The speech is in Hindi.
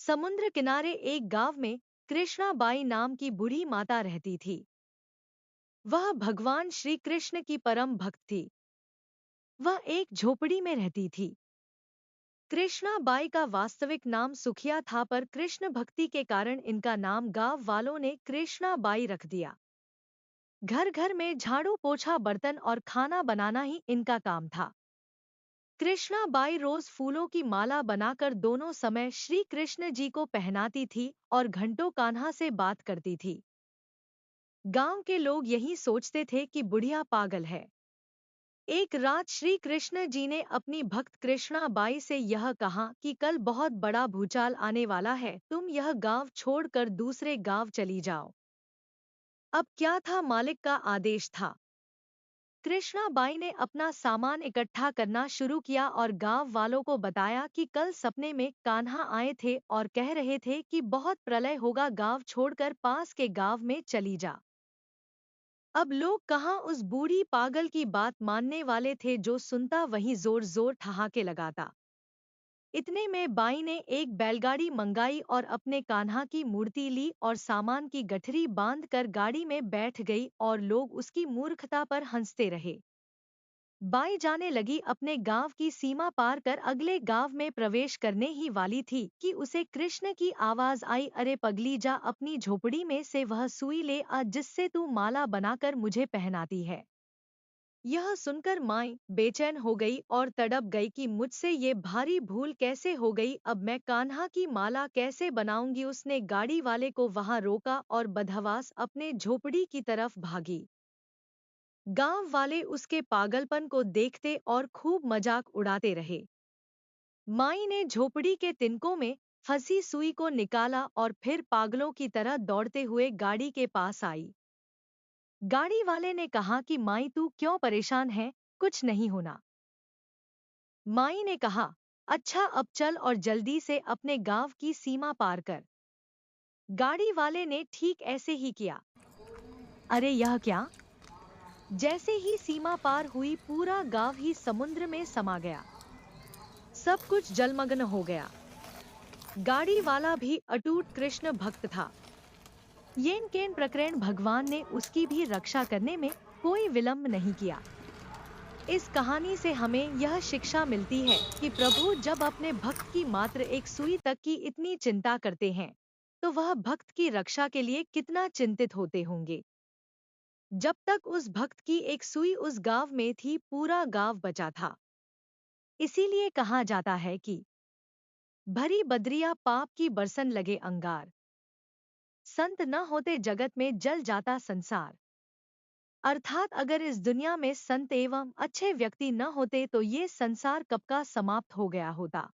समुद्र किनारे एक गांव में कृष्णाबाई नाम की बूढ़ी माता रहती थी। वह भगवान श्री कृष्ण की परम भक्त थी। वह एक झोपड़ी में रहती थी। कृष्णाबाई का वास्तविक नाम सुखिया था, पर कृष्ण भक्ति के कारण इनका नाम गांव वालों ने कृष्णाबाई रख दिया। घर घर में झाड़ू पोछा बर्तन और खाना बनाना ही इनका काम था। कृष्णाबाई रोज फूलों की माला बनाकर दोनों समय श्री कृष्ण जी को पहनाती थी और घंटों कान्हा से बात करती थी। गांव के लोग यही सोचते थे कि बुढ़िया पागल है। एक रात श्री कृष्ण जी ने अपनी भक्त कृष्णाबाई से यह कहा कि कल बहुत बड़ा भूचाल आने वाला है, तुम यह गांव छोड़कर दूसरे गांव चली जाओ। अब क्या था, मालिक का आदेश था। कृष्णाबाई ने अपना सामान इकट्ठा करना शुरू किया और गांव वालों को बताया कि कल सपने में कान्हा आए थे और कह रहे थे कि बहुत प्रलय होगा, गांव छोड़कर पास के गांव में चली जा। अब लोग कहाँ उस बूढ़ी पागल की बात मानने वाले थे। जो सुनता वहीं जोर जोर ठहाके लगाता। इतने में बाई ने एक बैलगाड़ी मंगाई और अपने कान्हा की मूर्ति ली और सामान की गठरी बांधकर गाड़ी में बैठ गई और लोग उसकी मूर्खता पर हंसते रहे। बाई जाने लगी अपने गांव की सीमा पार कर अगले गांव में प्रवेश करने ही वाली थी कि उसे कृष्ण की आवाज आई, अरे पगली, जा अपनी झोपड़ी में से वह सुई ले आ जिससे तू माला बनाकर मुझे पहनाती है। यह सुनकर माई बेचैन हो गई और तड़प गई कि मुझसे ये भारी भूल कैसे हो गई, अब मैं कान्हा की माला कैसे बनाऊंगी। उसने गाड़ी वाले को वहां रोका और बदहवास अपने झोपड़ी की तरफ भागी। गांव वाले उसके पागलपन को देखते और खूब मजाक उड़ाते रहे। माई ने झोपड़ी के तिनकों में फंसी सुई को निकाला और फिर पागलों की तरह दौड़ते हुए गाड़ी के पास आई। गाड़ी वाले ने कहा कि माई, तू क्यों परेशान है, कुछ नहीं होना। माई ने कहा, अच्छा अब चल और जल्दी से अपने गांव की सीमा पार कर। गाड़ी वाले ने ठीक ऐसे ही किया। अरे यह क्या! जैसे ही सीमा पार हुई पूरा गांव ही समुद्र में समा गया। सब कुछ जलमग्न हो गया। गाड़ी वाला भी अटूट कृष्ण भक्त था। येन केन प्रकरण भगवान ने उसकी भी रक्षा करने में कोई विलंब नहीं किया। इस कहानी से हमें यह शिक्षा मिलती है कि प्रभु जब अपने भक्त की मात्र एक सुई तक की इतनी चिंता करते हैं, तो वह भक्त की रक्षा के लिए कितना चिंतित होते होंगे। जब तक उस भक्त की एक सुई उस गांव में थी, पूरा गांव बचा था। इसीलिए कहा जाता है कि भरी बद्रिया पाप की बरसन लगे अंगार। संत न होते जगत में जल जाता संसार। अर्थात अगर इस दुनिया में संत एवं अच्छे व्यक्ति न होते तो ये संसार कब का समाप्त हो गया होता।